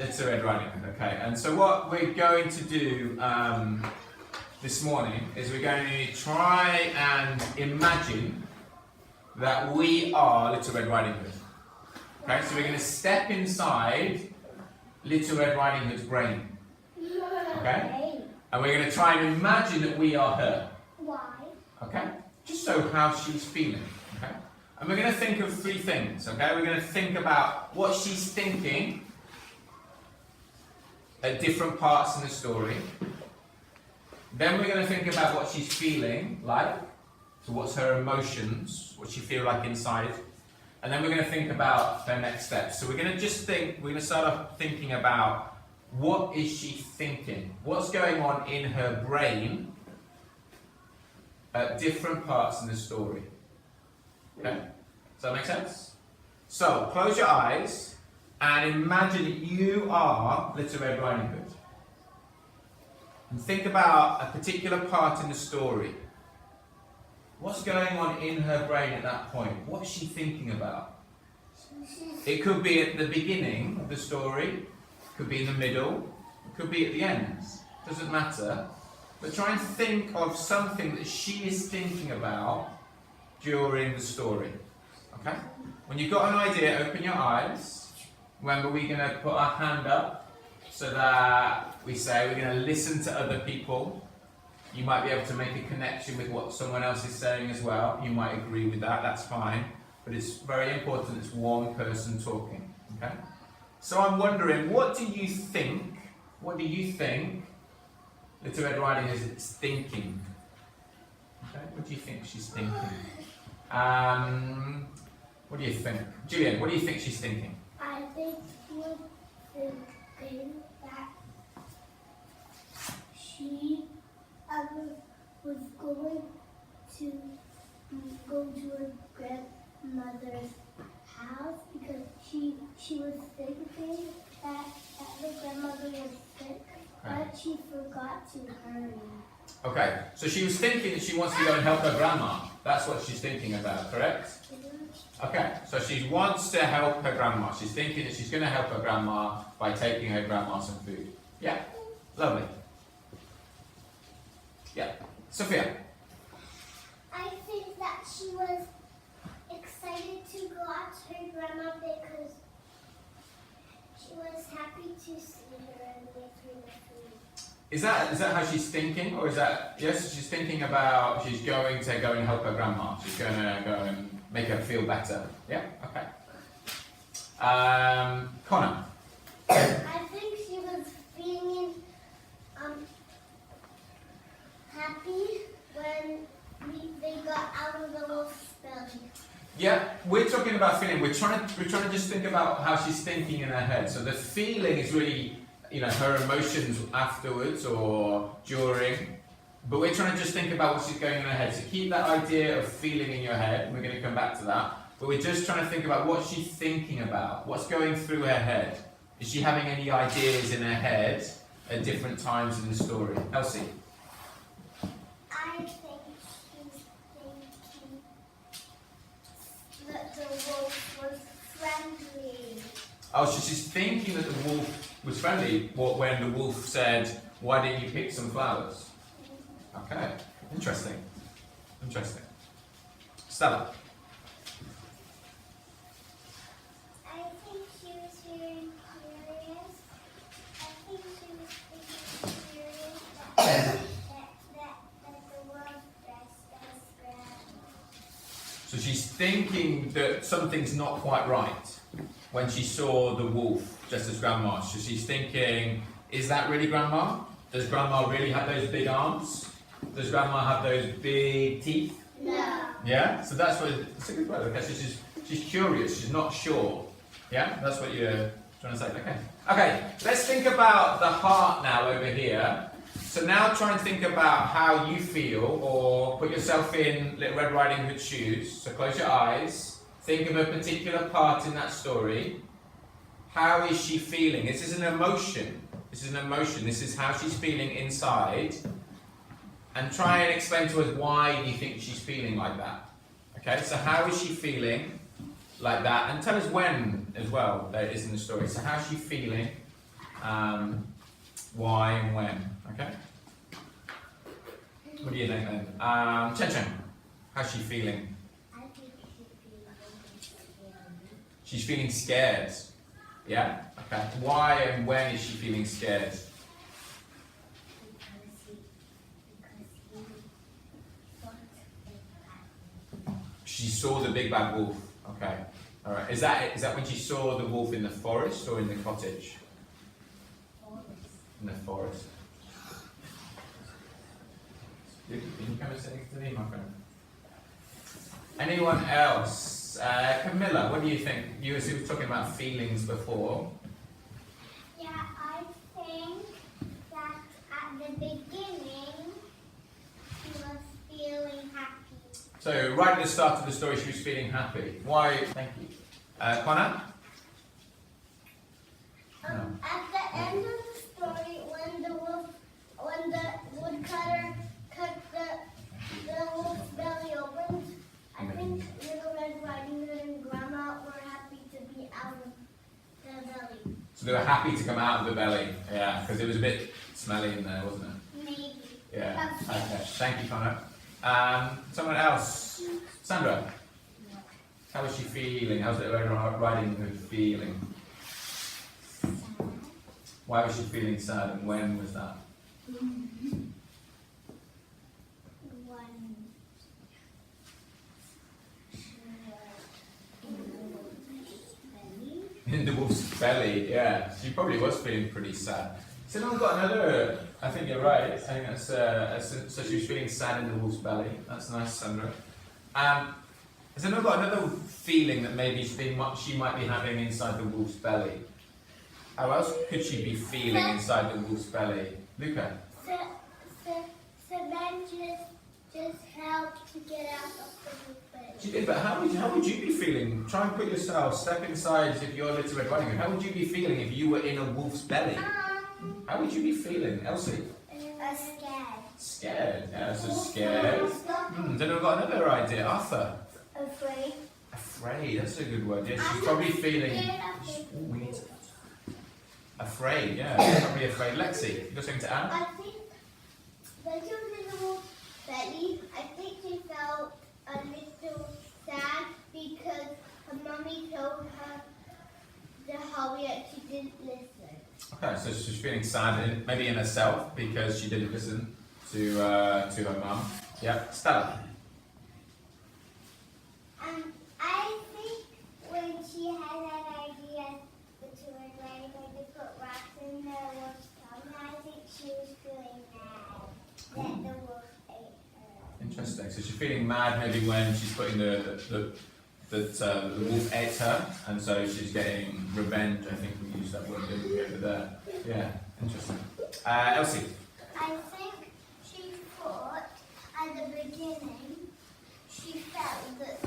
Little Red Riding Hood, okay. And so what we're going to do this morning is we're going to try and imagine that we are Little Red Riding Hood. Okay, so we're going to step inside Little Red Riding Hood's brain. Okay? And we're going to try and imagine that we are her. Why? Okay? Just so how she's feeling. Okay? And we're going to think of three things. Okay? We're going to think about what she's thinking at different parts in the story. Then we're going to think about what she's feeling like. So what's her emotions? What she feel like inside? And then we're going to think about her next steps. So we're going to we're going to start off thinking about what is she thinking? What's going on in her brain at different parts in the story? Okay? Does that make sense? So close your eyes and imagine that you are Little Red Riding Hood. And think about a particular part in the story. What's going on in her brain at that point? What's she thinking about? It could be at the beginning of the story, it could be in the middle, it could be at the end. Doesn't matter. But try and think of something that she is thinking about during the story. Okay? When you've got an idea, open your eyes. Remember, we're going to put our hand up so that we say we're going to listen to other people. You might be able to make a connection with what someone else is saying as well. You might agree with that, that's fine. But it's very important it's one person talking. Okay? So I'm wondering, what do you think Little Red Riding Hood is thinking? Okay? What do you think she's thinking? What do you think? Julian, what do you think she's thinking? I think she was thinking that she was going to go to her grandmother's house because she was thinking that her grandmother was sick, but she forgot to hurry. Okay, so she was thinking that she wants to go and help her grandma. That's what she's thinking about, correct? Okay, so she wants to help her grandma. She's thinking that she's going to help her grandma by taking her grandma some food. Yeah, lovely. Yeah, Sophia. I think that she was excited to go out to her grandma because she was happy to see her and give her the food. Is that how she's thinking, or is that, yes, she's thinking about she's going to go and help her grandma. She's going to go and make her feel better. Yeah, okay. Connor. I think she was feeling happy when they got out of the wolf's belly. Yeah, we're talking about feeling. We're trying to just think about how she's thinking in her head. So the feeling is really, her emotions afterwards or during. But we're trying to just think about what she's going in her head. So keep that idea of feeling in your head. And we're going to come back to that. But we're just trying to think about what she's thinking about. What's going through her head. Is she having any ideas in her head at different times in the story? Elsie? I think she's thinking that the wolf was friendly. Oh, so she's thinking that the wolf was friendly when the wolf said, "Why didn't you pick some flowers?" Okay, interesting. Stella? I think she was very curious. I think she was curious that the world dressed as grandma. So she's thinking that something's not quite right when she saw the wolf just as grandma. So she's thinking, is that really grandma? Does grandma really have those big arms? Does grandma have those big teeth? No. Yeah? So that's a good word. Okay, so she's curious, she's not sure. Yeah? That's what you're trying to say. Okay, let's think about the heart now over here. So now try and think about how you feel, or put yourself in Little Red Riding Hood's shoes. So close your eyes. Think of a particular part in that story. How is she feeling? This is an emotion. This is how she's feeling inside. And try and explain to us why you think she's feeling like that. Okay, so how is she feeling like that? And tell us when as well that it is in the story. So how's she feeling? why and when. Okay? What do you think then? Chen Chen, how's she feeling? I think she's feeling scared. She's feeling scared. Yeah? Okay. Why and when is she feeling scared? She saw the big bad wolf. Okay. All right. Is that when she saw the wolf in the forest or in the cottage? In the forest. Can you come and sit next to me, my friend? Anyone else? Camilla, what do you think? You were talking about feelings before. Yeah, I think that at the beginning she was feeling happy. So right at the start of the story, she was feeling happy. Why? Thank you. Connor? No. At the end of the story, when the woodcutter cut the wolf's belly open, I think Little Red Riding Hood and Grandma were happy to be out of the belly. So they were happy to come out of the belly. Yeah, because it was a bit smelly in there, wasn't it? Maybe. Yeah. Okay. Thank you, Connor. Someone else? Sandra? How was she feeling? How's Little Red Riding Hood feeling? Why was she feeling sad and when was that? In the wolf's belly, yeah. She probably was feeling pretty sad. So now we've got another, I think you're right. I think that's, so she was feeling sad in the wolf's belly. That's nice, Sandra. So now we've got another feeling that maybe she might be having inside the wolf's belly. How else could she be feeling inside the wolf's belly? Luca? So then just helped to get out of the wolf's belly. She did, but how would you be feeling? Try and put yourself, step inside if you're Little Red Riding Hood. How would you be feeling if you were in a wolf's belly? How would you be feeling? Elsie? Scared. Scared. Yeah, so scared. Then we've got another idea. Arthur? Afraid. Afraid, that's a good word. Yeah, she's probably feeling... we need to... Afraid, yeah. She's probably afraid. Lexi, you got something to add? I think when she was in the wolf's belly, I think she felt a little sad because her mummy told her to hurry up. She didn't listen. Okay, so she's feeling sad, maybe in herself, because she didn't listen to her mum. Yeah, Stella. I think when she had that idea to her granny to put rocks in the wolf's tummy, I think she was feeling mad that the wolf ate her. Interesting. So she's feeling mad maybe when she's putting the wolf ate her, and so she's getting revenge. I think we use that word over there. Yeah, interesting. Elsie. I think she thought at the beginning she felt that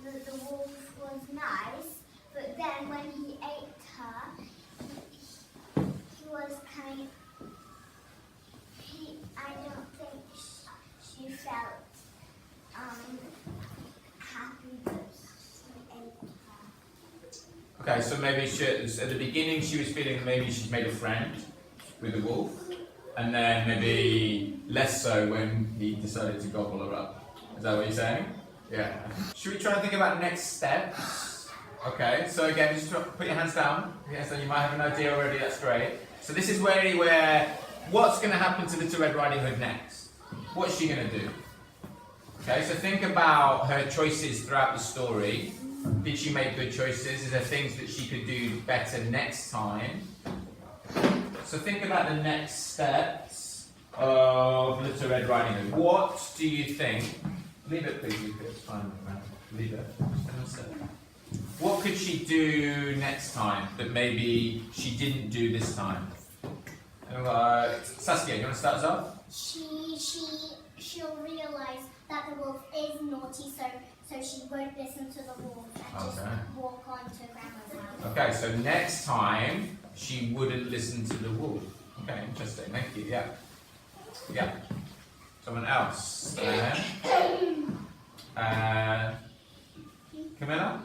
the wolf was nice, but then when he ate her, he was kind. I don't think she felt happy that he ate her. Okay, so maybe at the beginning she was feeling maybe she's made a friend with the wolf, and then maybe less so when he decided to gobble her up. Is that what you're saying? Yeah. Should we try and think about next steps? Okay, so again, just put your hands down. Yeah, so you might have an idea already, that's great. So this is where what's going to happen to Little Red Riding Hood next? What's she going to do? Okay, so think about her choices throughout the story. Did she make good choices? Is there things that she could do better next time? So think about the next steps of Little Red Riding Hood. What do you think? Leave it, please, Luca. It's fine. Leave it. What could she do next time that maybe she didn't do this time? Saskia, you want to start us off? She'll realize that the wolf is naughty, so she won't listen to the wolf and just walk on to Grandma's house. Okay, so next time she wouldn't listen to the wolf. Okay, interesting. Thank you. Yeah. Yeah. Someone else. Camilla?